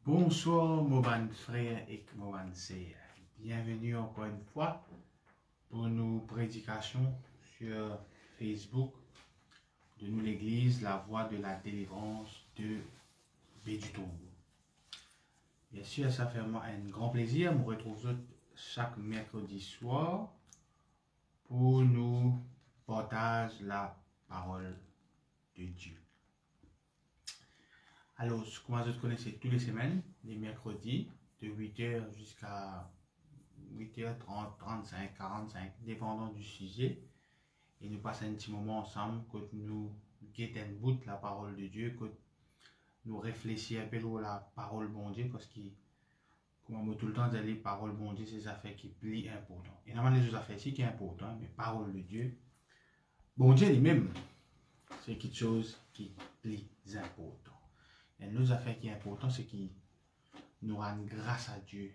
Bonsoir, mon bon frère et mon bonne sœur. Bienvenue encore une fois pour nos prédications sur Facebook de nous l'église, la voix de la délivrance de Bédutombo. Bien sûr, ça fait moi un grand plaisir. Je me retrouve chaque mercredi soir pour nous partager la parole de Dieu. Alors, comment vous connaissez tous les semaines, les mercredis, de 8h jusqu'à 8h30, 35, 45, dépendant du sujet. Et nous passons un petit moment ensemble, que nous guettons un bout de la parole de Dieu, que nous réfléchissons un peu sur la parole bon Dieu, parce que, comme on tout le temps dit, les paroles bon Dieu, c'est des affaires qui plient important. Et normalement, les autres affaires aussi qui sont importantes, mais parole de Dieu, bon Dieu lui-même, c'est quelque chose qui plie important. Et l'autre affaire qui est important, c'est qu'il nous rend grâce à Dieu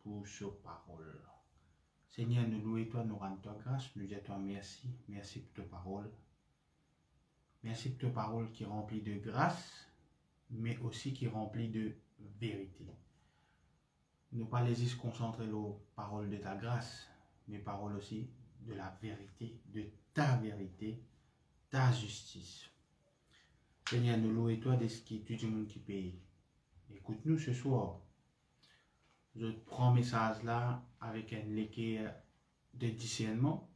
pour sa parole. Seigneur, nous louons toi, nous rendons toi grâce, nous disons toi merci, merci pour ta parole. Merci pour ta parole qui est remplie de grâce, mais aussi qui est remplie de vérité. Nous ne pas les se concentrer sur la parole de ta grâce, mais parole aussi de la vérité, de ta vérité, ta justice. Seigneur, nous louons toi de ce qui est tout le monde qui paye. Écoute-nous ce soir. Je prends ce message là avec un équerre de discernement.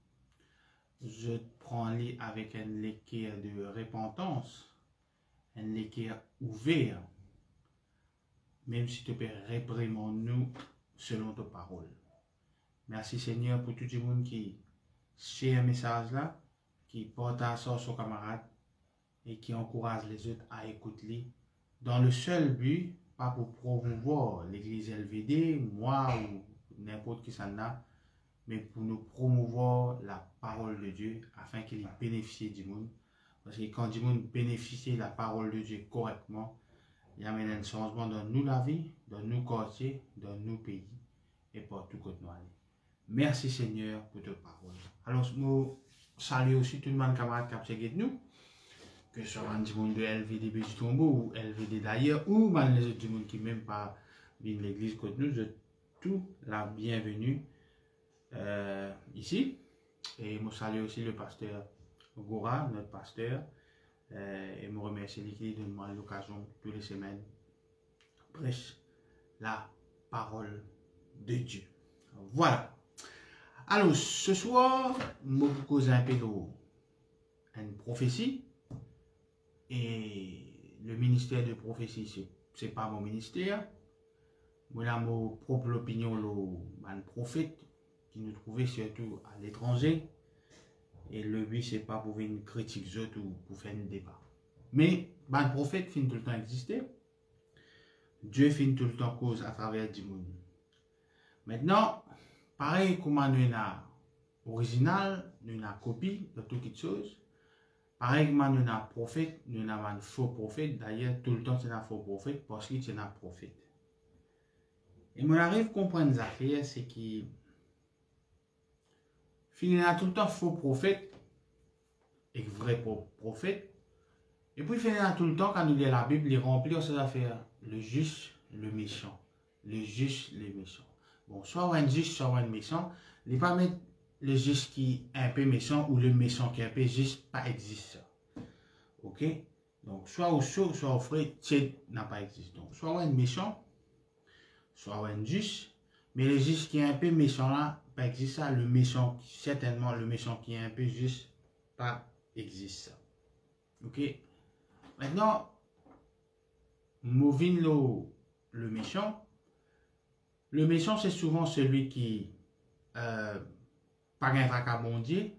Je prends lui avec un équerre de repentance, un équerre ouvert. Même si tu peux réprimer nous selon ta parole. Merci Seigneur pour tout le monde qui share un message là, qui partage ça à son camarade et qui encourage les autres à écouter dans le seul but, pas pour promouvoir l'église LVD, moi ou n'importe qui s'en a, mais pour nous promouvoir la parole de Dieu afin qu'il bénéficie du monde. Parce que quand du monde bénéficie de la parole de Dieu correctement, il y a un changement dans nous la vie, dans nos quartiers, dans nos pays et partout où nous allons. Merci Seigneur pour ta parole. Alors, nous saluons aussi tout le monde camarade qui a checké nous. Que ce soit du monde de LVD Bédutombo ou LVD d'ailleurs, ou même les autres du monde qui même pas viennent l'église contre nous, je tout la bienvenue ici. Et je salue aussi le pasteur Gora, notre pasteur, et je remercie l'église de nous l'occasion toutes les semaines prêche la parole de Dieu. Voilà. Alors, ce soir, je vais vous causer un peu une prophétie. Et le ministère de prophétie, ce n'est pas mon ministère. Moi, j'ai mon propre opinion, un prophète qui nous trouvait surtout à l'étranger. Et le but, ce n'est pas pour une critique autres ou pour faire un débat. Mais un prophète finit tout le temps exister. Dieu finit tout le temps cause à travers du monde. Maintenant, pareil comme nous avons original, nous avons copie de toutes choses. Pareillement, nous avons un prophète, nous avons un faux prophète. D'ailleurs, tout le temps, c'est un faux prophète parce que c'est un prophète. Et moi, j'arrive à comprendre ça, c'est qu'il y a tout le temps faux prophète et vrai prophète. Et puis, il y a tout le temps, quand nous lisons la Bible, il remplit ces affaires. Le juste, le méchant. Le juste, le méchant. Bon, soit un juste, soit un méchant. Il ne pas mettre le juste qui est un peu méchant ou le méchant qui est un peu juste, pas existe. Ok? Donc, soit au chaud, soit au frais, tiède n'a pas existé. Donc, soit un méchant, soit un juste, mais le juste qui est un peu méchant là, pas existe ça. Le méchant, certainement, le méchant qui est un peu juste, pas existe. Ok? Maintenant, moving le méchant. Le méchant, c'est souvent celui qui pas un tracas bon Dieu,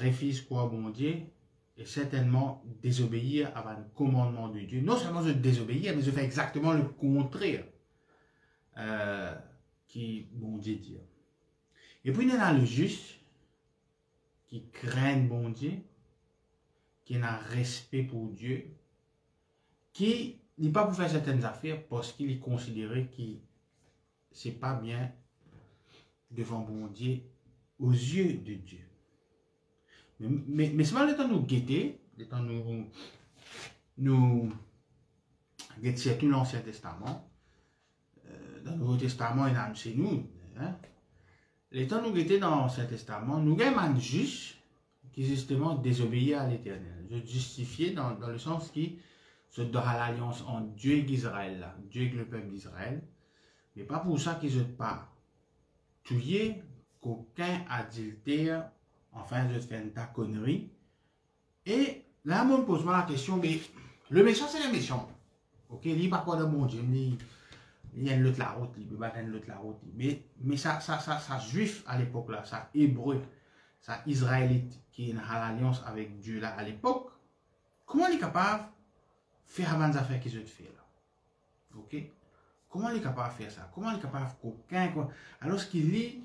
refuse quoi bon Dieu, et certainement désobéir à un commandement de Dieu. Non seulement je désobéis, mais je fais exactement le contraire qui bon Dieu dit. Et puis il y a le juste qui craint bon Dieu, qui a un respect pour Dieu, qui n'est pas pour faire certaines affaires parce qu'il est considéré que c'est pas bien devant bon Dieu aux yeux de Dieu. Mais c'est pas le temps de nous guetter, le temps de nous c'est tout l'Ancien Testament. Dans le Nouveau Testament, il y a chez nous. Hein? Les temps nous étions dans l'Ancien Testament, nous avons un juge qui justement désobéit à l'Éternel. Je justifiais dans le sens qui se donne à l'alliance entre Dieu et Israël, Dieu et le peuple d'Israël. Mais pas pour ça qu'ils ne pas tuer qu'aucun adultère, enfin je fais une ta connerie. Et là, on me pose la question, mais le méchant c'est le méchant. Ok, il n'y a pas quoi de mon Dieu, il y a l'autre la route, il peut pas l'autre la route. Mais ça juif à l'époque là, ça hébreu, ça israélite qui est dans l'alliance avec Dieu là à l'époque, comment il est capable de faire avant les affaires qu'ils ont fait là? Ok? Comment il est capable de faire ça? Comment il est capable de qu'aucun. Alors qu'il lit,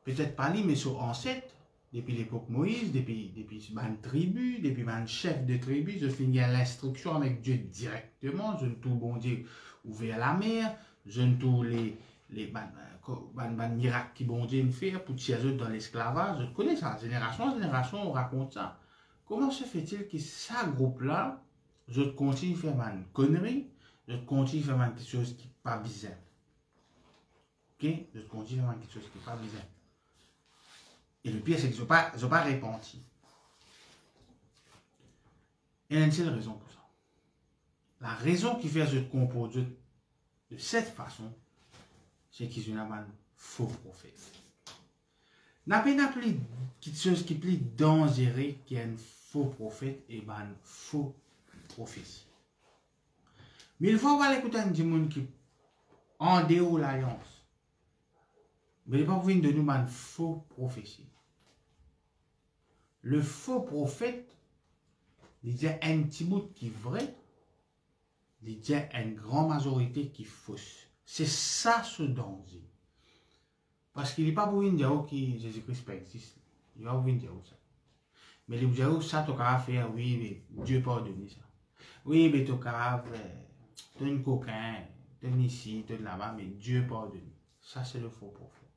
peut-être pas lui, mais sur ancêtre, depuis l'époque Moïse, depuis une tribu, depuis un chef de tribu, je finis l'instruction avec Dieu directement, je ne tout bon Dieu ouvert la mer, je ne tout les miracles qui bon Dieu me fait pour tirer dans l'esclavage, je connais ça, génération en génération, on raconte ça. Comment se fait-il que ce groupe-là, je continue à faire une connerie, je continue à faire quelque chose qui n'est pas bizarre. Ok? Je continue à faire quelque chose qui n'est pas bizarre. Et le pire, c'est qu'ils n'ont pas répandu. Et il y a une seule raison pour ça. La raison qui fait que je compose de cette façon, c'est qu'ils ont un faux prophète. N'a pas plus quelque chose qui est plus dangereux qu'un faux prophète et un faux prophétie. Mais il faut avoir l'écouter un monde qui en dehors de l'alliance. Mais il ne faut pas venir de nous une faux prophétie. Le faux prophète, il dit un petit bout qui est vrai, il dit une grande majorité qui est fausse. C'est ça ce danger. Parce qu'il n'est pas pour dire que Jésus-Christ existe. Il va vous dire ça. Mais il dit ça, tu as faire, oui, mais Dieu pardonne ça. Oui, mais tu as un coquin, tu es ici, tu es là-bas, mais Dieu pardonne. Ça, c'est le faux prophète.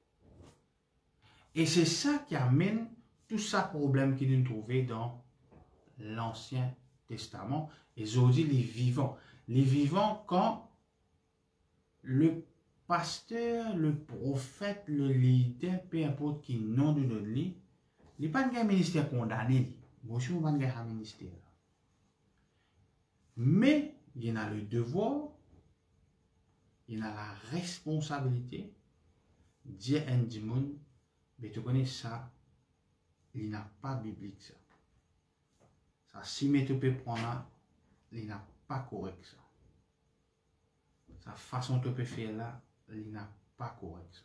Et c'est ça qui amène tout ça problème qu'il nous trouvait dans l'Ancien Testament. Et aujourd'hui, les vivants. Les vivants, quand le pasteur, le prophète, le leader, peu importe qui nom de notre lit, il n'est pas un ministère condamné. Moi, je suis pas un ministère. Mais il y en a le devoir, il y en a la responsabilité de dire à un monde, mais tu connais ça, il n'a pas biblique ça. Ça, si tu peux prendre là, il n'a pas correct ça. Sa façon de faire là, il n'a pas correct ça.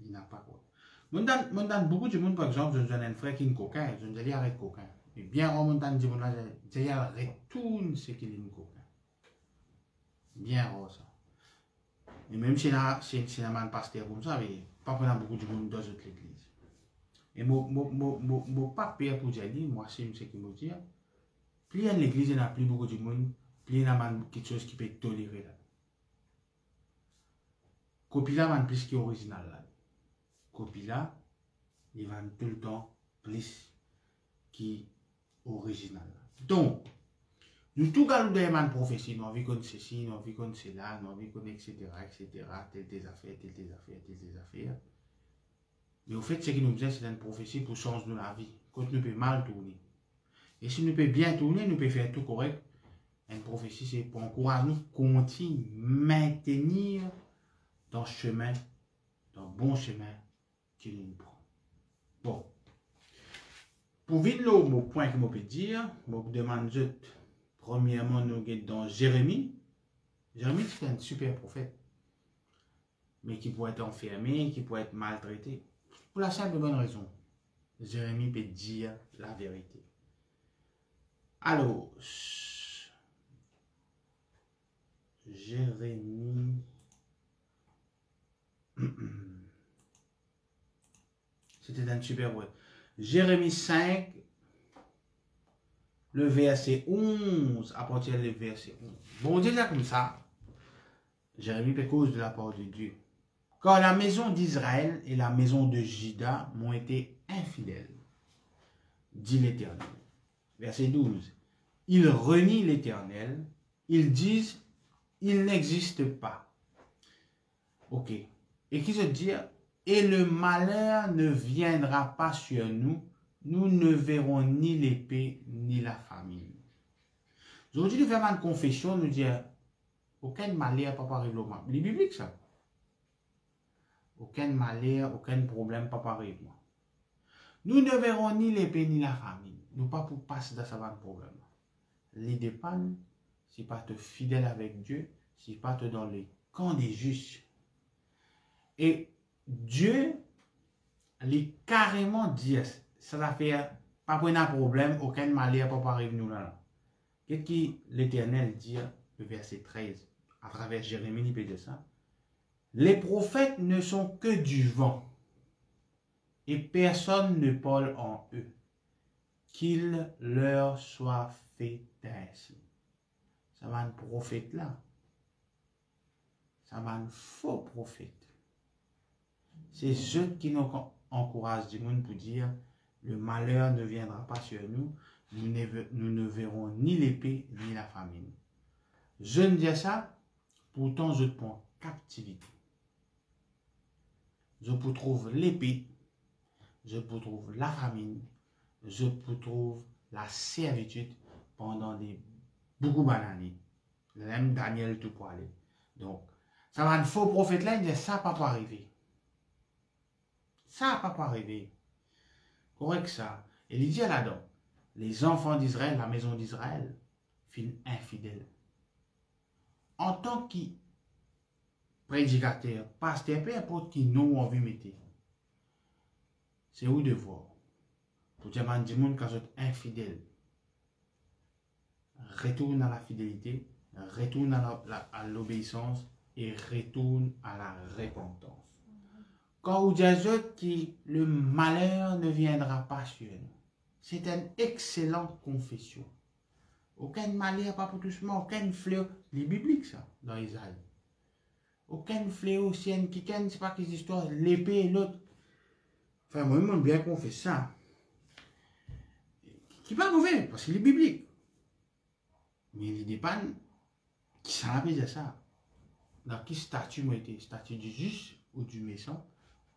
Il n'a pas correct. Dans beaucoup de monde, par exemple, je donne un frère qui est un coquin, je ne dis arrête coquin. Et bien, on monte dans le monde, je dis retourne ce qu'il est un coquin. Bien rare ça. Et même si c'est un pasteur comme ça, mais pas pendant beaucoup de monde dans toute l'église. Et mon pas père pour dire, moi c'est ce qui me dit, plus il y a l'église, il n'y a plus beaucoup de monde, plus il y a quelque chose qui peut être toléré là. Copie là, il plus qu'original là. Copie là, il va tout le temps plus qu'original là. Donc, nous tout galons de man prophétie, nous avons vu comme ceci, nous avons vu comme cela, nous avons vu comme etc., telles des affaires. Mais au fait, ce qui nous dit, c'est une prophétie pour changer la vie, quand nous peut mal tourner. Et si nous peut bien tourner, nous peut faire tout correct. Une prophétie, c'est pour encourager nous continuer, maintenir dans le chemin, dans le bon chemin qu'il nous prend. Bon. Pour vite le point que je peux dire, je vous demande juste, premièrement, nous sommes dans Jérémie. Jérémie, c'est un super prophète, mais qui pourrait être enfermé, qui pourrait être maltraité. Pour la simple bonne raison, Jérémie peut dire la vérité. Alors, Jérémie, c'était un super word. Jérémie 5, le verset 11, à partir du verset 11. Bon, déjà comme ça, Jérémie peut cause de la part de Dieu. Car la maison d'Israël et la maison de Juda m'ont été infidèles, dit l'Éternel. Verset 12. Ils renient l'Éternel. Ils disent, il n'existe pas. Ok. Et qui se dit, et le malheur ne viendra pas sur nous. Nous ne verrons ni l'épée, ni la famine. Aujourd'hui, nous faisons une confession, nous disons, aucun malheur ne peut pas arriver au monde. C'est biblique, ça. Aucun malheur, aucun problème ne peut pas arriver au monde. Nous ne verrons ni l'épée, ni la famine. Nous ne pouvons pas passer dans ce problème. Les dépannes, si pas te fidèle avec Dieu, si pas te dans le camp des justes. Et Dieu, il carrément dit, ça va faire, pas pour un problème, aucun malheur ne peut pas arriver nous là. Qu'est-ce que l'Éternel dit, le verset 13, à travers Jérémie, il peut dire ça. Les prophètes ne sont que du vent, et personne ne parle en eux. Qu'il leur soit fait ainsi. Ça va un prophète là. Ça va un faux prophète. C'est ceux qui nous encouragent du monde pour dire le malheur ne viendra pas sur nous. Nous ne verrons ni l'épée ni la famine. Je ne dis ça, pourtant je prends captivité. Je peux trouver l'épée, je peux trouver la famine, je peux trouver la servitude pendant beaucoup d'années. Même Daniel tout pour aller. Donc, ça va un faux prophète là, il dit ça ne peut pas arriver. Ça ne peut pas arriver. Correct ça. Et il dit là-dedans, les enfants d'Israël, la maison d'Israël, sont infidèles. En tant que prédicateur, pasteur, peu importe qui nous envie de mettre, c'est où devoir. Pour dire à des gens qui sont infidèles, retourne à la fidélité, retourne à l'obéissance et retourne à la repentance. Quand vous dites que le malheur ne viendra pas sur nous, c'est une excellente confession. Aucun malheur, pas pour doucement, aucun fléau. C'est biblique ça, dans Isaïe. Aucun fléau, si un qui ne sait pas quelle histoire, l'épée et l'autre. Enfin, moi, je bien qu'on fait ça. Qui n'est pas mauvais, parce qu'il est biblique. Mais il dépend qui s'en a dit ça. Dans quel statut moi été? Statut du juste ou du méchant?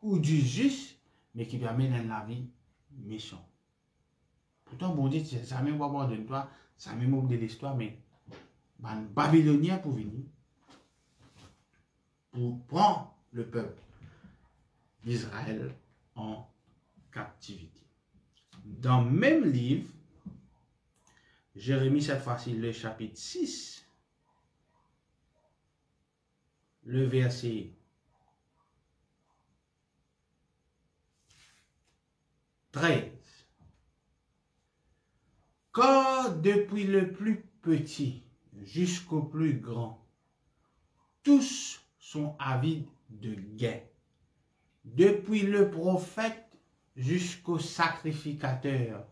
Ou du juste, mais qui amène dans la vie méchant. Pourtant, bon Dieu, ça même pas de toi, ça même de l'histoire, mais un Babylonien pour venir, pour prendre le peuple d'Israël en captivité. Dans le même livre, Jérémie, cette fois-ci, le chapitre 6, le verset 13. Car depuis le plus petit jusqu'au plus grand, tous sont avides de gain. Depuis le prophète jusqu'au sacrificateur,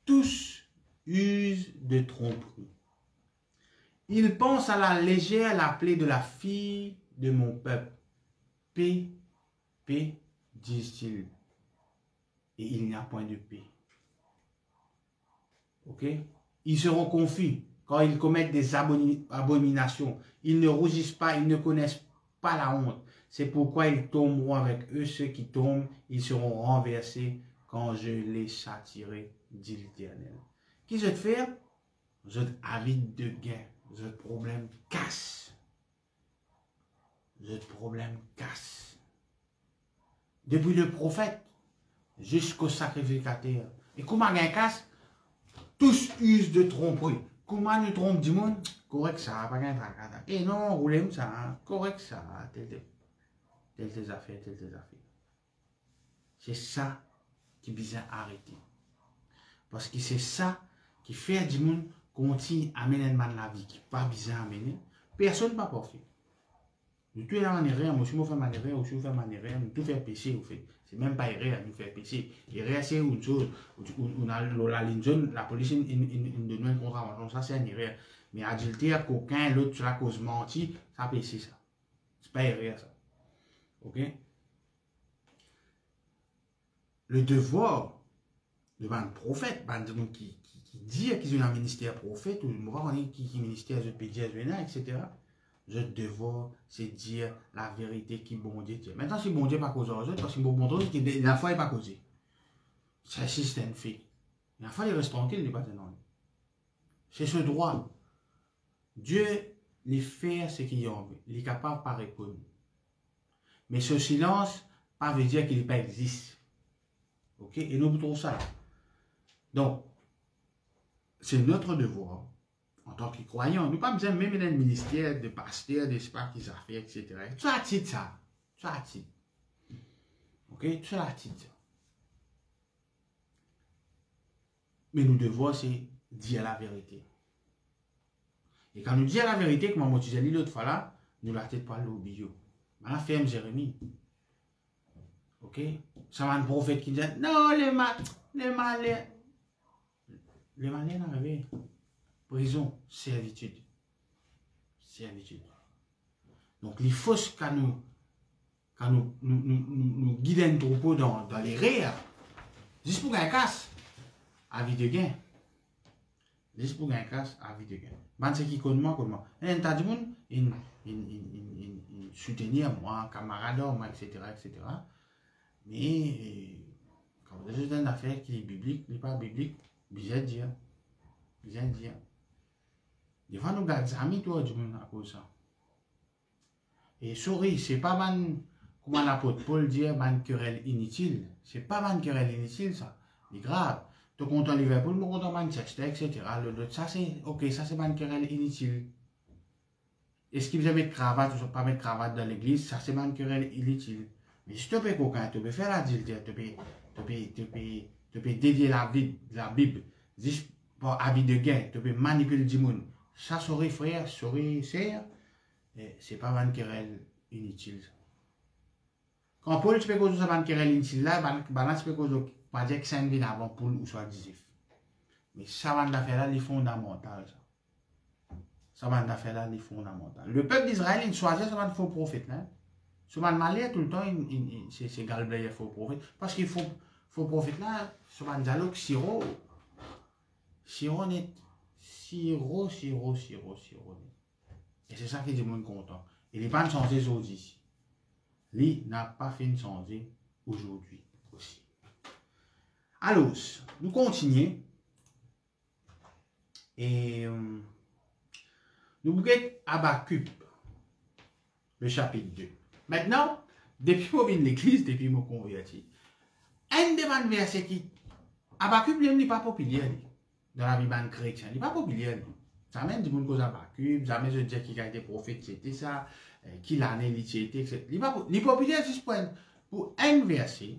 tous usent de tromperie. Ils pensent à la légère la plaie de la fille de mon peuple. Paix, paix, disent-ils. Et il n'y a point de paix. Ok? Ils seront confus quand ils commettent des abominations. Ils ne rougissent pas, ils ne connaissent pas la honte. C'est pourquoi ils tomberont avec eux. Ceux qui tombent, ils seront renversés quand je les châtierai, dit l'Éternel. Qui je te faire? Je te avide de gain. Je te problème casse. Je te problème casse. Depuis le prophète jusqu'au sacrificateur. Et comment gain casse? Tous usent de tromperie. Comment nous trompe du monde? Correct ça, pas gain tracas. Et non, roulez ça, correct ça, telles affaires, telles affaires. C'est ça qui est bien arrêté. Parce que c'est ça qui fait du monde continue à mener la vie qui n'est pas bizarre à mener. Personne ne va pas faire. Nous tous la manière, moi je me fais manière, ou je fais manière, nous tout faire péché au fait. C'est même pas erreur nous faire péché. Erreur c'est une chose, on a la ligne jaune, la police une donne un contravention, ça c'est une erreur. Mais adultère, coquin, l'autre sur la cause menti, ça péché ça. C'est pas erreur ça. Ok? Le devoir devant un prophète, qui dire qu'ils ont un ministère prophète, ou moi, on dit qui ministère, je peux dire, etc. Je devoir, c'est dire la vérité qui bon Dieu dit. Maintenant, si bon Dieu pas causé aux autres, parce que bon Dieu, la foi n'est pas causée. C'est un système fait. La foi, il reste tranquille, il n'est pas non. C'est ce droit. Dieu, les fait ce qu'il a envie. Il est capable de pas répondre. Mais ce silence, pas veut dire qu'il n'est pas existe. Ok? Et nous trouvons ça. Donc, c'est notre devoir, en tant que croyants. Nous pas besoin même dans le ministère de pasteur, d'espace, qu'ils ont fait, etc. Tout ça titre ça. Tout ça titre. Ok? Tout ça titre. Mais nous devons, c'est dire la vérité. Et quand nous disons la vérité, comme on disait l'autre fois là, nous la tête pas l'oublier. Maintenant, ferme Jérémie. Ok? Ça va un prophète qui dit non, le malin n'arrive. Prison, servitude. Servitude. Donc, il faut que nous guidons un troupeau dans les rires, juste pour gagner casse, à vie de gain. Juste pour gagner casse, à vie de gain. Ben, c'est qui connaît moi. Et t'as du monde, soutenir moi, camarade, moi, etc. Mais, quand vous avez une affaire qui est biblique, qui n'est pas biblique, bien dire. Des fois, nous gardons des amis, toi, du monde à cause de ça. Et souris, c'est pas ban, comment l'apôtre Paul dit, ban querelle inutile. C'est pas ban querelle inutile, ça. C'est grave. Tu content Liverpool, tu content Manchester, etc. Ça, c'est, ok, ça, c'est ban querelle inutile. Est-ce qu'il veut mettre cravate ou pas mettre cravate dans l'église? Ça, c'est ban querelle inutile. Mais si tu peux coquin, tu peux faire la dileté, tu peux dédier la Bible, juste pour avis de gain, tu peux manipuler du monde. Ça, souris frère, souris sœur, c'est pas ban querelle inutile. Quand Paul, tu peux causer ça ban querelle inutile là, ban tu peux causer, pas dire que c'est un bien avant pour ou soit disif. Mais ça ban d'affaire là, il est fondamental, ça. Ça ban d'affaire là, il est fondamental. Le peuple d'Israël, il choisit ça ban faux prophète là. Ce man malais, tout le temps, c'est galblayer faux prophète. Parce qu'il faut prophète là, ce man dialogue, siro net. Siro net. Et c'est ça qui est du monde content. Il n'est pas changé aujourd'hui. Lui n'a pas fait de changer aujourd'hui aussi. Alors, nous continuons. Et nous regardons Habakkuk, le chapitre 2. Maintenant, depuis que je viens de l'église, depuis que je me convertis, un des versets qui. Habakkuk n'est pas populaire dans la Bible chrétienne. Il n'est pas populaire. Jamais du monde cause Habakkuk, jamais je dis qu'il a été prophète, c'était ça, qu'il a né, etc. Il est populaire juste pour un verset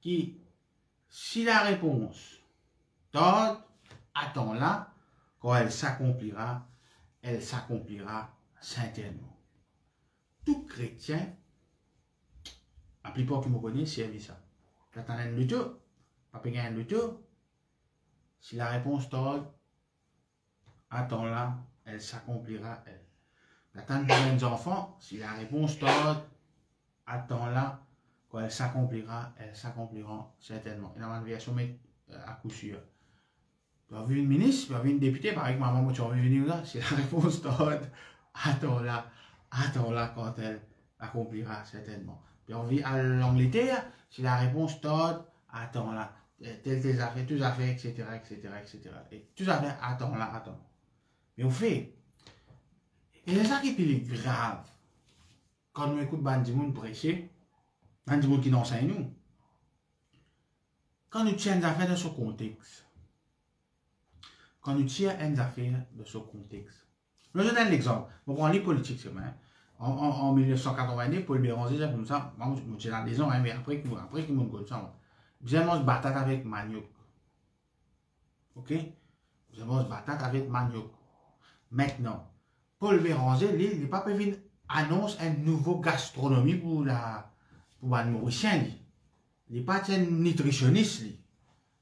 qui, si la réponse tarde, attends-la, quand elle s'accomplira certainement. Tout chrétien, la plupart qui me connaissent, servent ça. T'attends un lutte, pas payer un lutte. Si la réponse tarde, attends-la, elle s'accomplira, elle. T'attends des enfants, si la réponse tarde, attends-la, quand elle s'accomplira, elles s'accompliront certainement. Et dans une version à coup sûr. Tu as vu une ministre, tu as vu une députée, par exemple, maman, tu as vu venir là, si la réponse tarde, attends-la quand elle accomplira certainement. Puis on vit à l'Angleterre, si la réponse tarde, attends-la. Telles affaires, toutes affaires, etc. Et toutes affaires, attends-la. Mais on fait. Et c'est ça qui est plus grave. Quand nous écoutons Bandimoun prêcher, Bandimoun qui nous enseigne nous. Quand nous tirons des affaires de ce contexte. Je donne un exemple. On prend les politiques, c'est vrai. En 1982, Paul Béranger, c'est comme ça. Moi, je suis dans les ans, mais après qu'il m'ont dit ça, vous allez se battre avec manioc. Ok? Vous allez se battre avec manioc. Maintenant, Paul Béranger, il n'est pas prévu annonce une nouvelle gastronomie pour les Mauriciens. Il n'est pas un nutritionniste.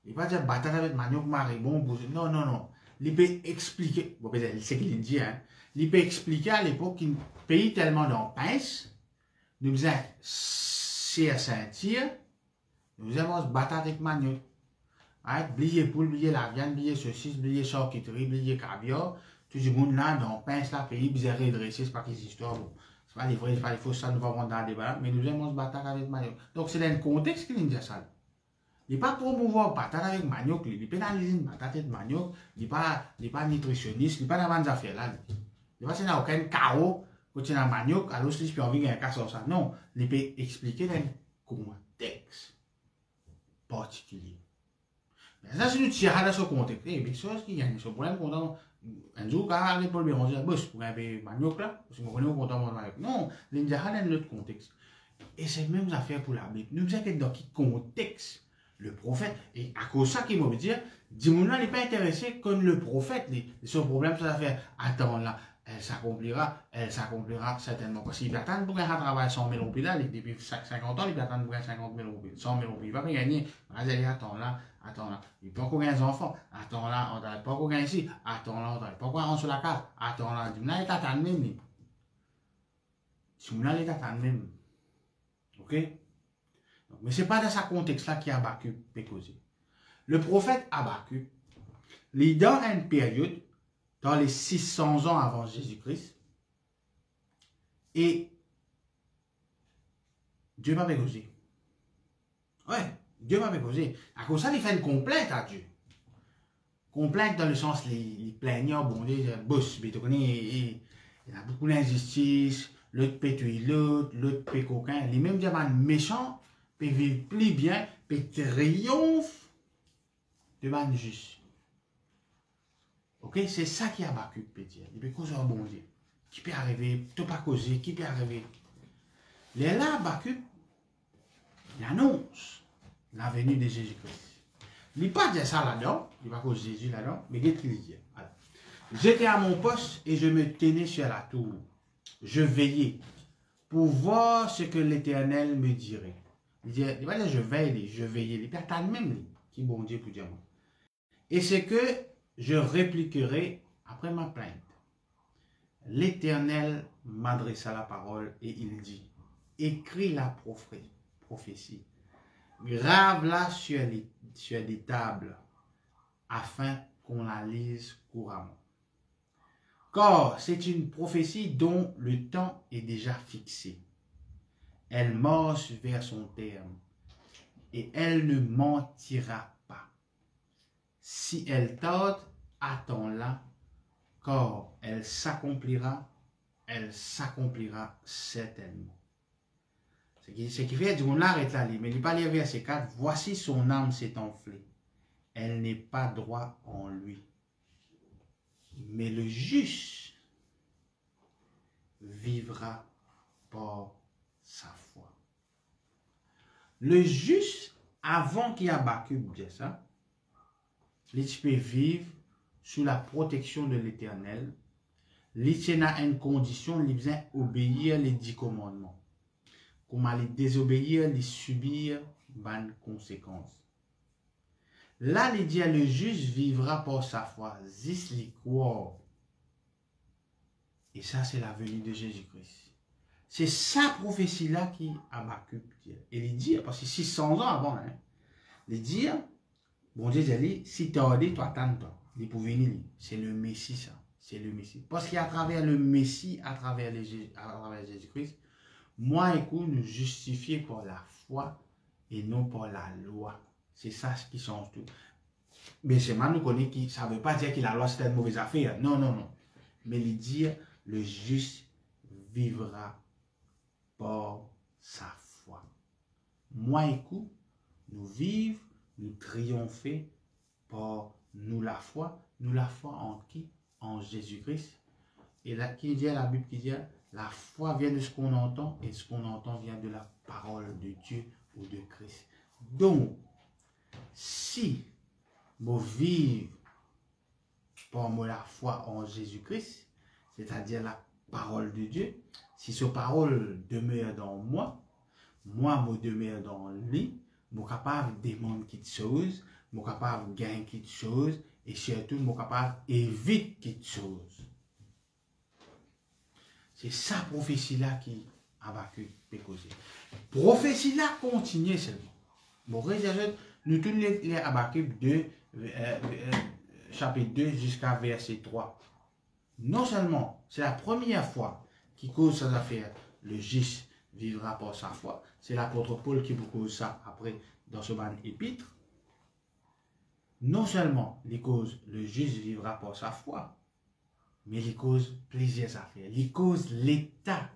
Il n'est pas un battre avec manioc maribon. Non. Il peut expliquer, bon, c'est ce qu'il dit, hein. Il peut expliquer à l'époque qu'un pays tellement dans pince, nous faisons c'est à sentir, nous allons se battre avec manioc. Oubliez poule, oubliez la viande, oubliez saucisse, oubliez charcuterie, oubliez caviar. Tout le monde là, dans pince la pays, bizarre redressé, c'est pas qu'ils histoires. Bon. C'est pas les vrais, c'est pas les faux, ça nous va vendre dans le débat, mais nous aimons se battre avec manioc. Donc c'est dans le contexte qu'il dit ça. Il n'est pas promouvoir patate avec manioc, il pénalise une patate avec manioc, il n'est pas nutritionniste, il n'est pas dans les affaires là. Il n'est pas dans aucun carreau, quand il y a un manioc, alors si tu as envie d'un cas sur ça. Non, il peut expliquer dans un contexte particulier. Mais ça, si nous tirons dans ce contexte, il y a des choses qui gagnent. Ce problème, un jour, quand on est pour le on dit, boss, pour un manioc là, parce qu'on connaît au content de manioc. Non, il y a dans notre contexte. Et c'est la même affaire pour la Bible. Nous disons que dans quel contexte le prophète, et à cause de ça qu'il m'a dit, dis-moi, n'est pas intéressé comme le prophète. Son problème, c'est d'affaire. Attends là, elle s'accomplira certainement. Parce qu'il peut attendre pour gagner un travail 100 000 roupies là, depuis 50 ans, il peut attendre pour gagner 50 000 roupies, 100 000 roupies. Il va pas gagner. Attends là. Il peut encore gagner des enfants. Attends là, on n'arrive pas encore gagner ici. Attends là, on n'arrive pas encore gagner sur la case. Attends là, dis-moi, il t'attend même. Dis-moi, il t'attend même. Ok? Mais ce n'est pas dans ce contexte-là qu'Habakkuk peut causer. Le prophète Habakkuk, il est dans une période, dans les 600 ans avant Jésus-Christ, et Dieu m'a causé. Ouais, Dieu m'a causé. À cause de ça, il fait une complainte à Dieu. Complainte dans le sens, les plaignants, bon, les boss, il y a beaucoup d'injustice, l'autre peut tuer l'autre peut coquin, les mêmes diamants méchants, peut vivre plus bien, peut triompher de man juste. Ok, c'est ça qui a Habakkuk peut dire. Il peut causer un bon Dieu. Qui peut arriver, tout pas causer, qui peut arriver. Les là, Habakkuk, il annonce la venue de Jésus-Christ. Il n'est pas dire ça là-dedans, il va causer Jésus là-dedans, mais qu'est-ce qu'il dit? J'étais à mon poste et je me tenais sur la tour. Je veillais pour voir ce que l'Éternel me dirait. Il va dire je veille, je veillais. Il peut attendre même qui bon Dieu pour dire moi. Et c'est que je répliquerai après ma plainte. L'Éternel m'adressa la parole et il dit, écris la prophétie, grave-la sur des tables, afin qu'on la lise couramment. Car c'est une prophétie dont le temps est déjà fixé. Elle marche vers son terme, et elle ne mentira pas. Si elle tarde, attends-la, car elle s'accomplira certainement. Ce qui fait du monde arrête là, mais il n'est pas lié verset 4. Voici son âme s'est enflée. Elle n'est pas droit en lui. Mais le juste vivra par sa foi. Le juste, avant qu'il y ait Habakkuk dise ça, il peut vivre sous la protection de l'Éternel. Il tient à une condition, il besoin obéir les 10 commandements. Comment les désobéir, les subir, bonnes conséquences. Là, il dit, le juste vivra par sa foi. Zis li croire. Et ça, c'est la venue de Jésus-Christ. C'est sa prophétie-là qui Habakkuk dit. Et il dit, parce que 600 ans avant, hein, il dit, bon Dieu dit, si tu as dit, toi attends-toi. Il pour venir, c'est le Messie, ça. C'est le Messie. Parce qu'à travers le Messie, à travers Jésus-Christ, moi et vous nous justifier par la foi et non par la loi. C'est ça qui change tout. Mais c'est mal nous connaît qui, ça ne veut pas dire que la loi c'est une mauvaise affaire. Non, non, non. Mais il dit, le juste vivra par sa foi. Moi et vous, nous vivons, nous triompher par nous la foi en qui? En Jésus-Christ. Et là, qui dit la Bible qui dit, la foi vient de ce qu'on entend et ce qu'on entend vient de la parole de Dieu ou de Christ. Donc, si vous vivez par la foi en Jésus-Christ, c'est-à-dire la parole de Dieu, si cette parole demeure dans moi, je demeure dans lui, je suis capable de demander quelque chose, je suis capable de gagner quelque chose, et surtout, je suis capable d'éviter quelque chose. C'est sa prophétie-là qui Habakkuk peut causer. Prophétie-là continue seulement. Bon, nous tous les Habakkuk 2, chapitre 2 jusqu'à verset 3. Non seulement c'est la première fois qu'il cause ces affaires, le juste vivra par sa foi. C'est l'apôtre Paul qui vous cause ça après dans ce ban épître. Non seulement il cause le juste vivra par sa foi, mais il cause plusieurs affaires. Il cause l'état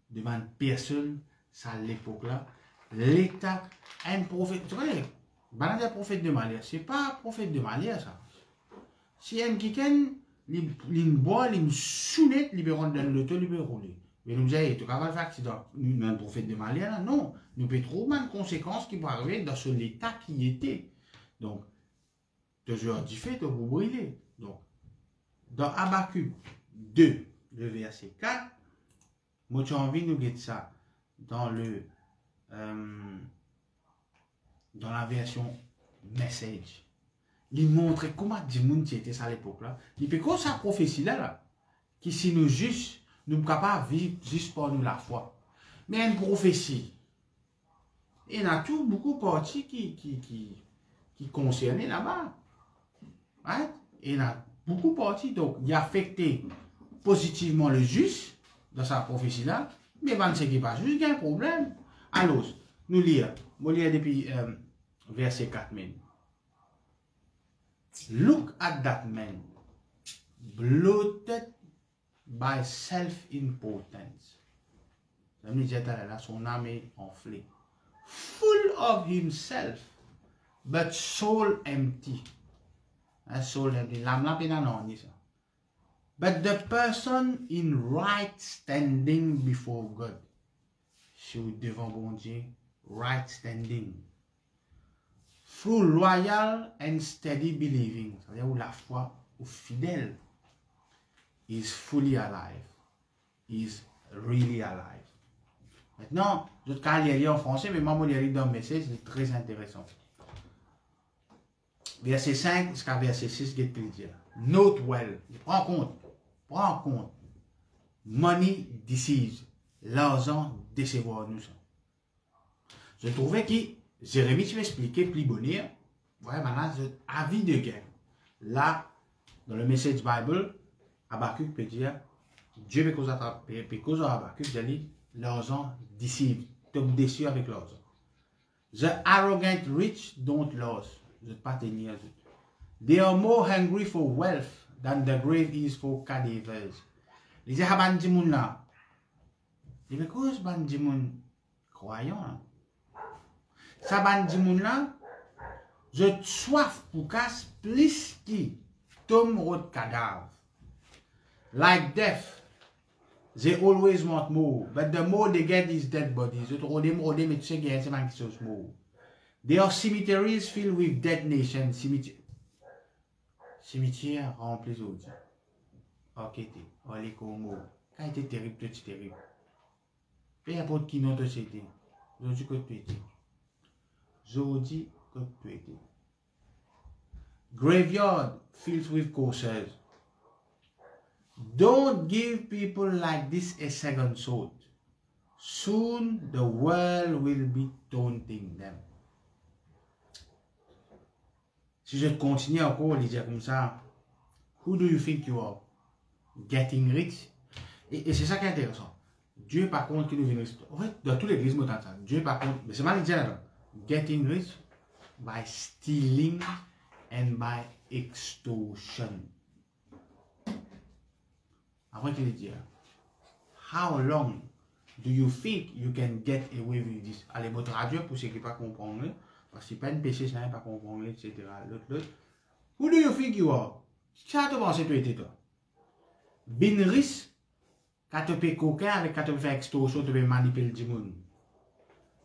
de ma personne, ça à l'époque là. L'état, un prophète, tu vois, un prophète de malheur, c'est pas un prophète de malheur ça. Si un quelqu'un, il boit, il sounette, il rend dans l'auto, il peut rouler. Mais nous disons, tu vas faire accident, un prophèt de malheur là, non. Nous pouvons trouver une conséquence qui peut arriver dans ce l'état qui était. Donc, toujours du fait de vous brûler. Donc, dans Habakkuk 2, le verset 4, moi j'ai envie de nous dire ça dans la version message. Il montre comment du monde était ça à l'époque là. Il peut quoi sa prophétie là, qui si nous juste, nous sommes capables de vivre juste pour nous la foi. Mais une prophétie, il y a tout beaucoup de parties qui concernent là-bas. Right? Il y a beaucoup de parties, donc il a affecté positivement le juste dans sa prophétie là, mais ben, ce qui pas juste, il y a un problème. Alors, nous lisons depuis verset 4 même. Look at that man, bloated by self-importance. Ça veut dire que son âme est enflée. Full of himself, but soul empty. Soul empty. L'âme là, c'est non, ça. But the person in right standing before God. Si vous devant bon Dieu, right standing. Through loyal and steady believing. C'est-à-dire où la foi ou fidèle is fully alive. Is really alive. Maintenant, je vais lire en français, mais moi, je vais lire dans le message, c'est très intéressant. Verset 5 jusqu'à verset 6, je vais te dire. Note well. Prends en compte. Money deceives. L'argent décevoir nous. Je trouvais que Jérémie, tu m'expliquais plus bonheur. Ouais, maintenant, avis de guerre. Là, dans le Message Bible, Habakkuk peut dire, Dieu peut causer à Habakkuk, d'aller l'argent deceive. Tombe déçu avec l'argent. The arrogant rich don't lose. Je ne pas tenir. They are more hungry for wealth than the grave is for cadavers. Les gens qui ont là, les causes qui ont croyants. Ça bandi là, je soif pour casse plus qui tombe au cadavre. Like death, they always want more, but the more they get is dead bodies. Je trouve des mots, mais tu sais qu'il y a une chose more. There are cemeteries filled with dead nations. Cimetière rempli d'audience. Ok, les Congo. Quand il était terrible, tout est terrible. Peu importe qui notre société. Je dis que tu étais. Je dis que tu étais. Graveyard filled with corpses. Don't give people like this a second thought. Soon the world will be taunting them. Si je continue encore à dire comme ça, who do you think you are? Getting rich? Et c'est ça qui est intéressant. Dieu, par contre, qui nous vient riche. En fait, dans toute l'église, moi, ça. Dieu, par contre, mais c'est mal dit là. Getting rich by stealing and by extortion. Après qu'il dit, how long do you think you can get away with this? Allez, moi, traduire pour ceux qui ne pas comprendre. Parce que c'est pas un péché, ça n'est pas comprendre, etc. L'autre. Who do you think you are? Ça te pense que tu étais toi. Bin riche, quand tu peux coquin avec quand tu peux faire extorsion, tu peux manipuler le monde.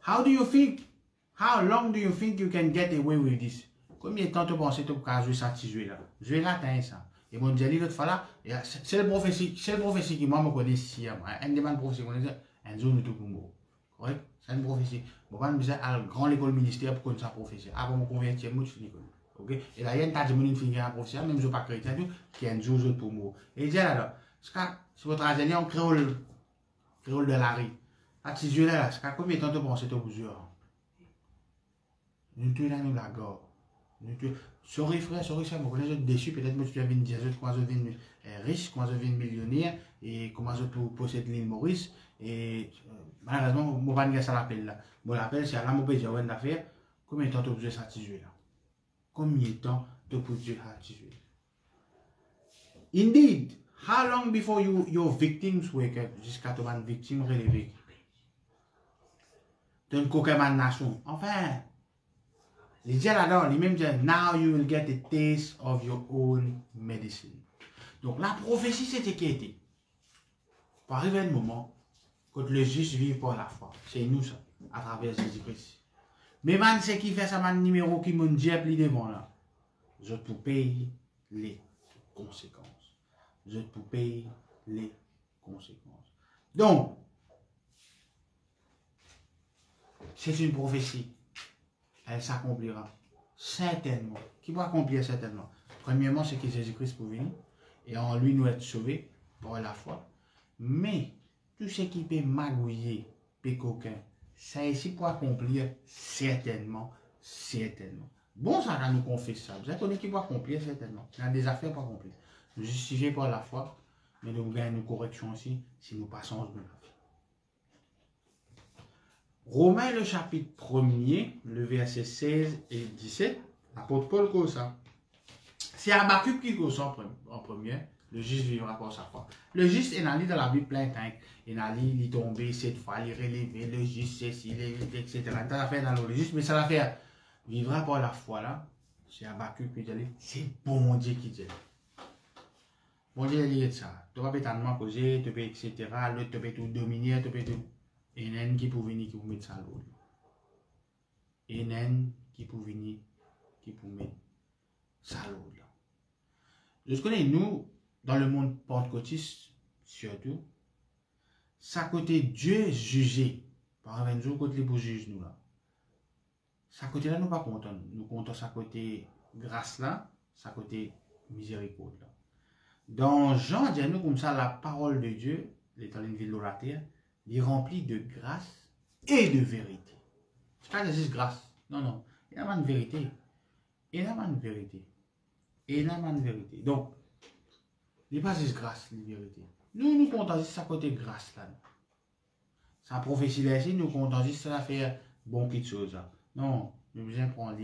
How do you think? How long do you think you can get away with this? Combien de temps tu penses que tu peux jouer ça, jouer là? Je vais l'atteindre ça. Et mon Dieu, l'autre fois là, c'est le prophétie qui moi me connaît ici. Un des prophéties qu'on dit, un jour nous tout pour moi. Correct? C'est une prophétie. Je vais me dire à la grande école ministère pour connaître sa prophétie. Avant de me convertir, je finis l'école. Ok? Et là, il y a un tas de gens qui finissent la prophétie, même si je ne suis pas chrétien, qui est un jour pour moi. Et il dit là, si votre agent en créole de la rue, à tes yeux là, c'est combien de temps tu penses que tu as besoin? Nous tous là, nous la gorge. Sorry frère, sorry ça, moi je suis déçu, peut-être que tu viens dire comment je viens riche, comment je viens millionnaire, et comment je peux posséder l'île Maurice, et malheureusement, je ne vais pas dire ça l'appel là. Bon, l'appel, c'est à la mauvaise affaire, combien de temps tu as besoin de satisfaire là? Combien de temps tu as besoin de satisfaire? Indeed, how long before your victims wake up, jusqu'à ton victime relevée? Tu as une coquette nation. Enfin, les gens là-dedans, les mêmes disent, now you will get a taste of your own medicine. Donc la prophétie, c'était qui était. Pour arriver un moment, quand le juste vit par la foi, c'est nous ça, à travers Jésus-Christ. Mais man, c'est qui fait ça, man, numéro qui m'a dit, appelé devant là. Je peux payer les conséquences. Je peux payer les conséquences. Donc, c'est une prophétie. Elle s'accomplira certainement. Qui va accomplir certainement? Premièrement, c'est que Jésus-Christ pour venir et en lui nous être sauvés par la foi. Mais tout ce qui peut magouiller, peut coquin, ça ici pour accomplir certainement, certainement. Bon, ça va nous confesser ça. Vous êtes qui va accomplir certainement. Il y a des affaires pour accomplir. Nous justifier par la foi, mais nous gagnons une correction aussi si nous passons au la vie. Romains le chapitre 1er, le verset 16 et 17, l'apôtre Paul cause ça. C'est Habakkuk qui cause ça en premier, le juste vivra par sa foi. Le juste est allé dans la Bible plein de temps, il est allé, il est tombé cette fois, il est relevé, le juste, c'est etc. Ça l'a fait dans le juste, mais ça l'a fait vivra par la foi là. C'est Habakkuk qui dit, c'est bon Dieu qui dit. Bon Dieu dit ça. Tu vas pas tellement causer, tu peux etc. L'autre tu peux tout dominer, tu peux tout. Et il y a un qui peut venir qui peut mettre ça l'eau. Et il y a un qui peut venir qui peut mettre ça l'eau. Je connais nous, dans le monde pentecôtiste, surtout, ça côté Dieu jugé. Par exemple, nous côté pour juger nous là. Ça côté là, nous pas contents. Nous comptons ça côté grâce là, ça côté miséricorde là. Dans Jean, dit nous comme ça, la parole de Dieu, l'état d'une ville de la terre, il est rempli de grâce et de vérité. C'est pas juste grâce. Non, non. Il y a une vérité. Il y a une vérité. Il y a une vérité. Donc, il n'y a pas juste grâce, la vérité. Nous comptons juste ça côté grâce là. Sa prophétie là ici, nous comptons juste ça faire bon quelque chose là. Non, nous besoin prendre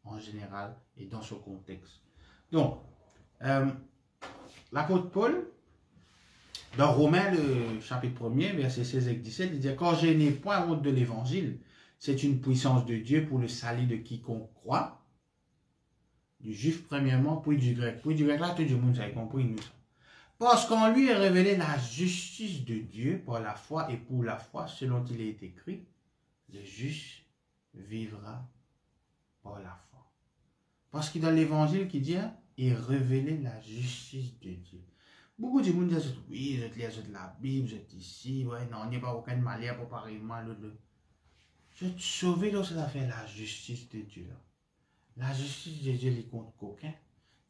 en général et dans ce contexte. Donc, l'apôtre Paul, dans Romains, le chapitre 1er, verset 16 et 17, il dit « Quand je n'ai point honte de l'évangile, c'est une puissance de Dieu pour le salut de quiconque croit, du juif premièrement, puis du grec. Puis du grec, là, tout le monde a compris nous. Parce qu'en lui est révélée la justice de Dieu par la foi et pour la foi, selon il est écrit, le juste vivra par la foi. » Parce que dans l'évangile qui dit, il est révélé la justice de Dieu. Beaucoup de monde disent, oui, je te lis la Bible, je te ici, ouais, non, il n'y a pas aucune manière pour parler mal. Je te sauver dans cette affaire, la justice de Dieu. La justice de Dieu, il compte coquin,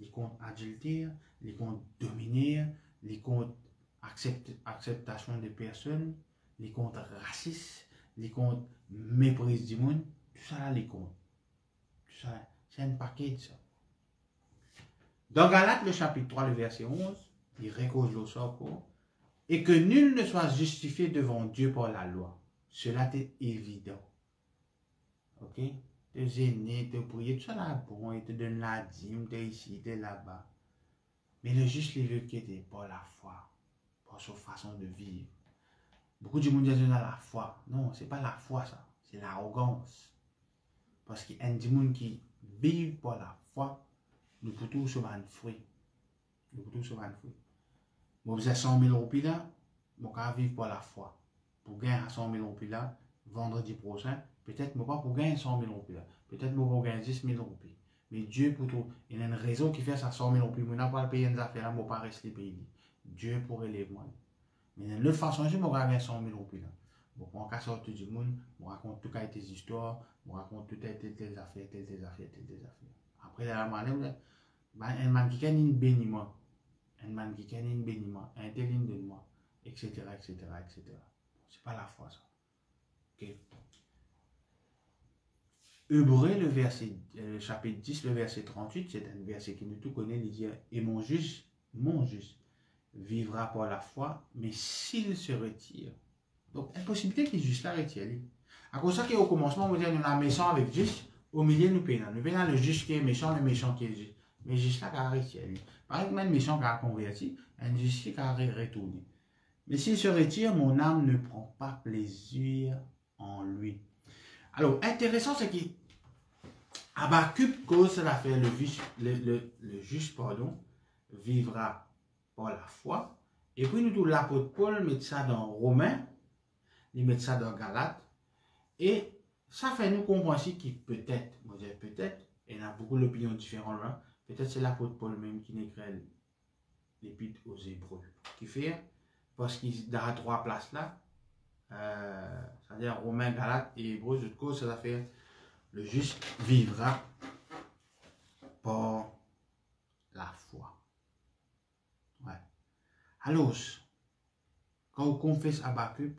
il compte adultère, il compte dominer, il compte acceptation des personnes, il compte racisme, il compte méprise du monde, tout ça là, il compte. Tout ça, c'est un paquet de ça. Dans Galates, le chapitre 3, le verset 11, il récuse le sort et que nul ne soit justifié devant Dieu par la loi. Cela est évident. Ok? Te gêner, te prier, tout ça là, bon, il te donne la dîme, t'es ici, t'es là-bas. Mais le juste, il veut qu'il ait par la foi, par sa façon de vivre. Beaucoup de monde disent dans la foi. Non, c'est pas la foi ça, c'est l'arrogance. Parce qu'il y a des gens qui vivent par la foi, nous pouvons tous se vendre fruit. Nous pouvons tous se vendre fruit. Moi, vous avez 100 000 roupies là, je vais vivre par la foi. Pour gagner 100 000 roupies là, vendredi prochain, peut-être pas pour gagner 100 000 roupies là, peut-être pour gagner 10 000 roupies. Mais Dieu pour tout, il y a une raison qui fait ça 100 000 roupies. Je ne vais pas payer une affaire, je ne vais pas rester payé. Dieu pourrait les moi. Mais d'une autre façon, je vais gagner 100 000 roupies là. Bon, on va sortir du monde, on raconte tout tes histoires, on raconte toutes tes affaires, tes affaires. Après, la manière, un man qui gagne une béniment. Un man qui gagne une béniment, un tel de moi, etc., etc., etc. C'est pas la foi, ça. Ok. Hébreu, le chapitre 10, le verset 38, c'est un verset qui nous tout connaît, il dit, et mon juste, vivra par la foi, mais s'il se retire. Donc, une possibilité qu'il juste la retire. À cause de ça qu'au commencement, on dit, nous avons méchant avec juste, au milieu, nous payons. Nous payons le juste qui est méchant, le méchant qui est juste. Mais juste là, qui a retire. Par exemple, le méchant qui a converti, un juste qui a retourné. Mais s'il se retire, mon âme ne prend pas plaisir en lui. Alors, intéressant, c'est que Habakkuk cause cela fait le juste, pardon, vivra par la foi. Et puis, nous, tout l'apôtre Paul met ça dans Romains, il met ça dans Galates. Et ça fait nous comprendre aussi qu'il peut-être, moi je dis peut-être, et il y a beaucoup d'opinions différentes là, peut-être c'est l'apôtre Paul même qui écrit l'épître aux Hébreux. Qui fait, parce qu'il y a 3 places là, c'est-à-dire Romains, Galates et Hébreux, de cause, ça fait le juste vivra par la foi. Ouais. Alors, quand on confesse Habakkuk,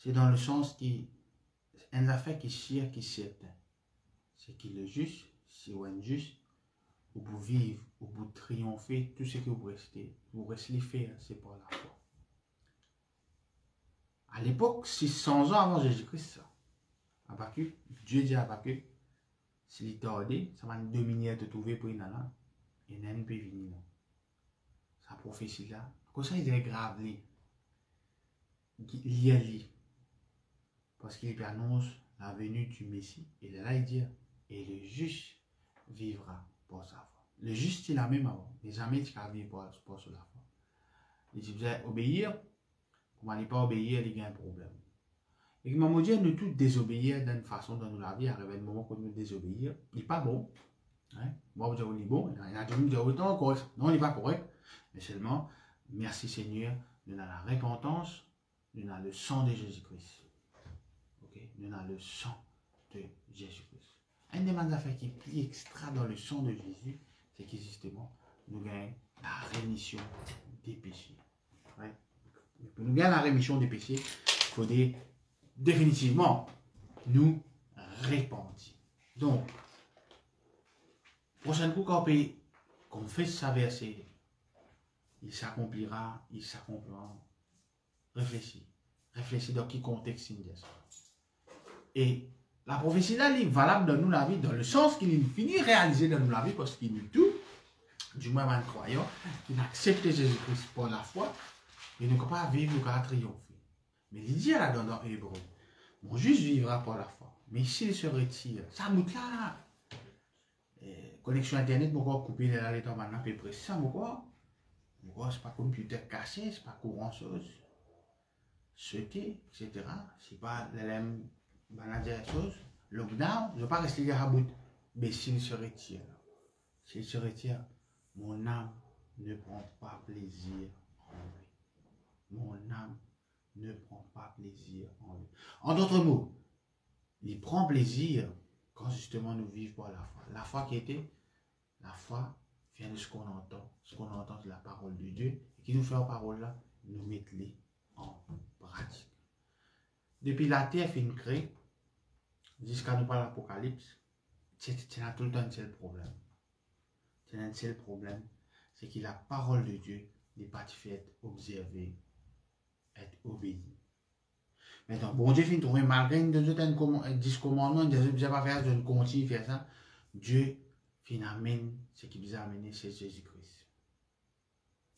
c'est dans le sens qui un affaire qui est sûr, qui est certain. C'est qu'il est juste, si vous êtes juste, vous pouvez vivre, vous pouvez triompher, tout ce que vous restez faire, c'est par la foi. À l'époque, 600 ans avant Jésus-Christ, Habakkuk, Dieu dit à Habakkuk, s'il est tardé, ça va nous dominer à te trouver pour une allant, et n'a pas venir. Sa prophétie là, comme ça il est grave, il y a lui. Parce qu'il annonce la venue du Messie. Et là, il dit, et le juste vivra pour sa foi. Le juste, il a même avant. Mais jamais tu vas vivre pour la foi. Il dit, vous allez obéir. Comment il n'est pas obéir, il y a un problème. Et que maman dit, nous tous désobéir d'une façon dans la vie, arrive un moment où nous désobéir. Il n'est pas bon. Hein? Moi, vous dites, il est bon. Il y a des gens qui disent, correct. Non, il n'est pas correct. Mais seulement, merci Seigneur, nous avons la repentance, nous avons le sang de Jésus-Christ. Nous avons le sang de Jésus-Christ. Un des affaires qui est plus extra dans le sang de Jésus, c'est que justement, nous gagnons la rémission des péchés. Ouais. Pour nous gagner la rémission des péchés, il faut définitivement nous repentir. Donc, prochaine coup, quand on fait sa versée, il s'accomplira. Réfléchis. Réfléchis dans quel contexte il dit ça. Et la prophétie là, elle est valable dans nous la vie, dans le sens qu'il est fini réalisé dans nous la vie, parce qu'il est tout, du moins un croyant, qui accepte Jésus-Christ pour la foi, et ne peut pas vivre, ne peut pas triompher. Mais il dit là dans Hébreu, mon juste vivra pour la foi. Mais s'il se retire, ça monte là. Connexion internet, pourquoi couper les temps maintenant, à peu près ça, pourquoi c'est pas computer cassé, c'est pas courant chose, sauter, etc. C'est pas l'élève. La dernière chose, lockdown, je ne vais pas rester à bout. Mais s'il se retire, mon âme ne prend pas plaisir en lui. Mon âme ne prend pas plaisir en lui. En d'autres mots, il prend plaisir quand justement nous vivons par la foi. La foi qui était, la foi vient de ce qu'on entend. Ce qu'on entend de la parole de Dieu. Et qui nous fait en parole là, nous mettons-les en pratique. Depuis la terre fin créée, jusqu'à nous parler l'Apocalypse, c'est tout le temps un seul problème. C'est un seul problème, c'est que la parole de Dieu n'est pas faite, observée, être obéie. Maintenant, bon Dieu finit trouver malgré une 10 commandements, Dieu ne pas faire, je ne continue à faire ça. Dieu finit amène ce qui nous a amené, c'est Jésus-Christ.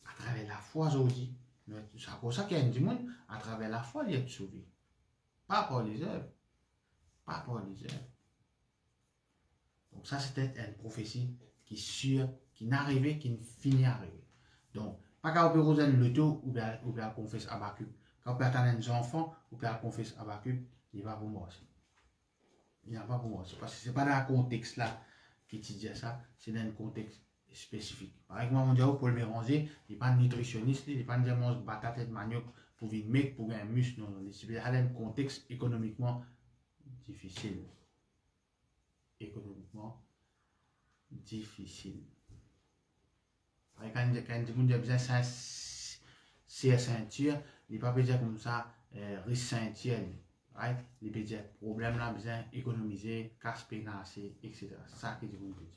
À travers la foi aujourd'hui, c'est pour ça qu'il y a du monde, à travers la foi, il est sauvé. Pas par les œuvres. Pas par les œuvres. Donc ça, c'était une prophétie qui est sûre, qui n'arrivait, qui ne finit à arriver. Donc, pas qu'à opérer le taux ou bien confesser Habakkuk. Quand on attend des enfants ou bien confesser Habakkuk, il va pour moi aussi. Il n'y a pas pour moi aussi. Parce que ce n'est pas dans le contexte là qui te dit ça, c'est dans un contexte spécifique. Par exemple, on dit Paul Béranger, il n'est pas nutritionniste, il n'est pas dire mange patate et manioc pour vivre mec, pour gagner un muscle. Non, non, c'est dans un contexte économiquement difficile. Économiquement difficile. Quand on dit bien c'est ceinture, il ne peut pas dire comme ça, riche ceinture. right? Il peut dire problème là, besoin économiser, casse pénacé, etc. C'est ça que je vous dire.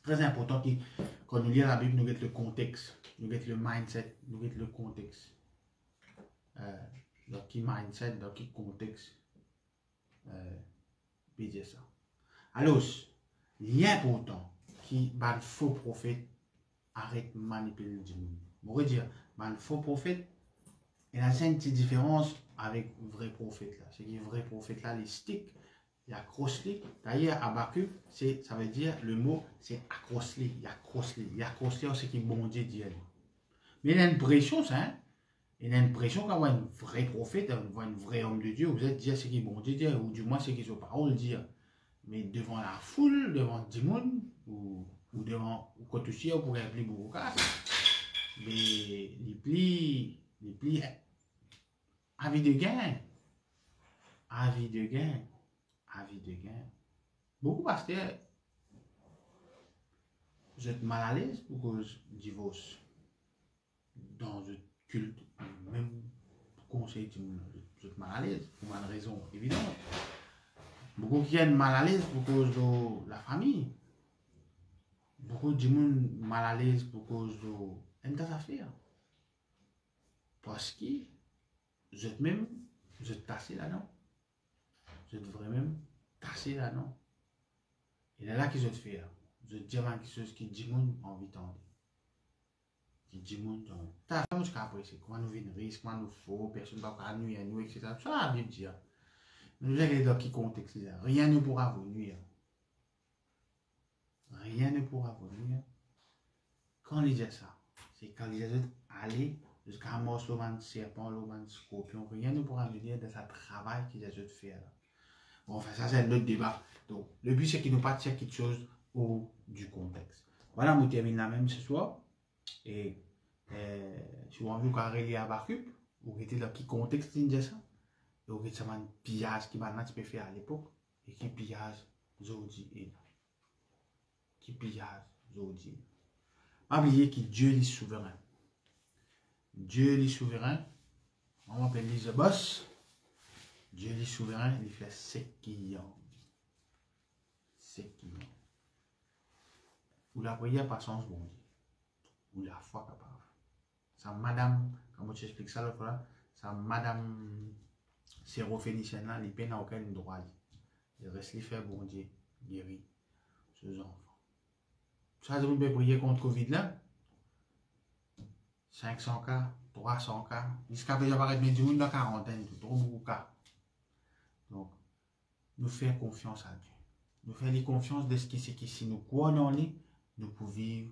Très important que quand nous lisons la Bible, nous avons le contexte, nous avons le mindset, nous avons le contexte. Dans quel mindset, dans quel contexte, peut dire ça. Alors, l'important qui va le faux prophète arrête de manipuler le monde. On va dire, le faux prophète, il y a une petite différence avec le vrai prophète là. C'est que le vrai prophète là, les sticks, il accroche-les. D'ailleurs, Habakkuk, ça veut dire, le mot, c'est accroche-les. Il accroche-les. Il accroche-les, c'est qui bon Dieu dit. Mais il y a une pression, ça, hein. Il y a une pression quand on voit un vrai prophète, on voit un vrai homme de Dieu, vous êtes dire ce qui est bon Dieu dire, ou du moins ce qui est sa parole dire. Mais devant la foule, devant 10 monde, ou devant, ou quand aussi, on pourrait appeler beaucoup de cas, mais les plis, avis de gain, avis de gain, avis de gain. Beaucoup pasteurs, vous êtes mal à l'aise pour cause du divorce. Dans le culte, même conseil, vous êtes mal à l'aise, pour une raison évidente. Beaucoup qui sont mal à l'aise pour cause de la famille. Beaucoup de gens mal à l'aise pour cause de une affaire. Parce que vous êtes même, vous êtes tassé là-dedans. Vous êtes vraiment tassé là-dedans. Et là qu'ils ont fait, vous êtes dire quelque chose qui dit moun envie d'entendre. Qui dit moun d'entendre. T'as fait ce qu'après c'est comment nous vient risque, comment nous faut, personne ne va pas nuire à nous, etc. Ça la Bible dit. Nous allons dans qui contexte là. Rien ne pourra vous nuire. Rien ne pourra vous nuire. Quand il dit ça, c'est quand il dit aller jusqu'à morceau de serpent, de scorpion, rien ne pourra nous dire de ce travail qu'il a de faire là. Bon, enfin, ça c'est un autre débat. Donc, le but c'est qu'il ne pas dire quelque chose au du contexte. Voilà, nous terminons la même ce soir. Et si vous avez vu Habakkuk, vous avez dans quel contexte il dit ça. Et vous avez un pillage qui maintenant tu peux faire à l'époque. Et qui pillage aujourd'hui et là. Qui pillage aujourd'hui. N'oubliez que Dieu est souverain. Dieu est souverain. On appelle les boss. Dieu est souverain, il fait ce qu'il a. Ce qu'il a. Ou la prière par sens bon Dieu. Ou la foi capable. Ça, madame, comme je explique ça l'autre fois, ça, madame sérophénicienne là, il peine à aucun droit. Il reste les faire bon Dieu, guérir ses enfants. Ça, vous pouvez prier contre Covid là. 500 cas, 300 cas. Jusqu'à présent, paraît mettre du monde dans la quarantaine, trop beaucoup de cas. Donc, nous faisons confiance à Dieu. Nous faisons confiance de ce qui c'est que si nous croyons en lui, nous pouvons vivre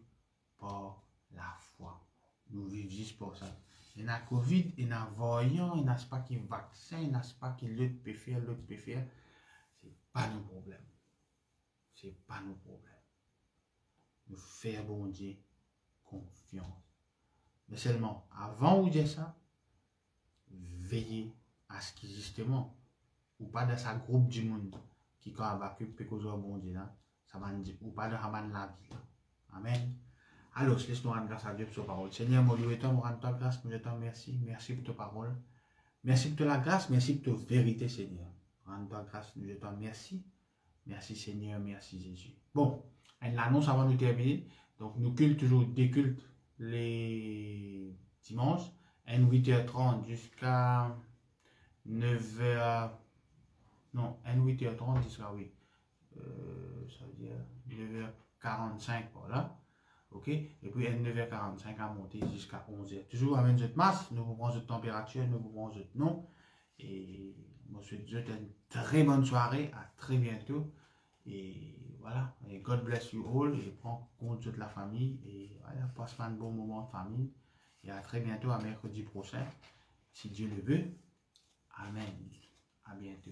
par la foi. Nous vivons juste pour ça. Il y a Covid, il y a voyant, il n'y a pas qui vaccin, il n'y a pas qui l'autre peut faire, l'autre peut faire. Ce n'est pas nos problèmes. Ce n'est pas nos problèmes. Nous faisons bon Dieu confiance. Mais seulement, avant de dire ça, veillez à ce qui justement, ou pas dans sa groupe du monde qui quand Habakkuk peut causer bon Dieu là, ça va dire, ou pas dans la vie là. Amen. Alors, laisse-nous rendre grâce à Dieu pour sa parole. Seigneur, mon Dieu, moi rends ta grâce, moi je t'en remercie. Merci pour ta parole. Merci pour la grâce, merci pour ta vérité, Seigneur. Rends ta grâce, nous je t'en remercie. Merci Seigneur, merci Jésus. Bon, l'annonce avant de terminer. Donc, nous cultes toujours des cultes les dimanches, 8h30 jusqu'à 9h. Non, 8h30 jusqu'à oui. Ça veut dire 9h45, voilà. Ok, et puis 9h45 à monter jusqu'à 11h. Toujours avec notre masse, nous prenons notre température, nous prenons notre nom. Et moi, je vous souhaite une très bonne soirée, à très bientôt. Et voilà, et God bless you all. Et prends compte de toute la famille. Et voilà, passe un bon moment de famille. Et à très bientôt, à mercredi prochain, si Dieu le veut. Amen. À bientôt.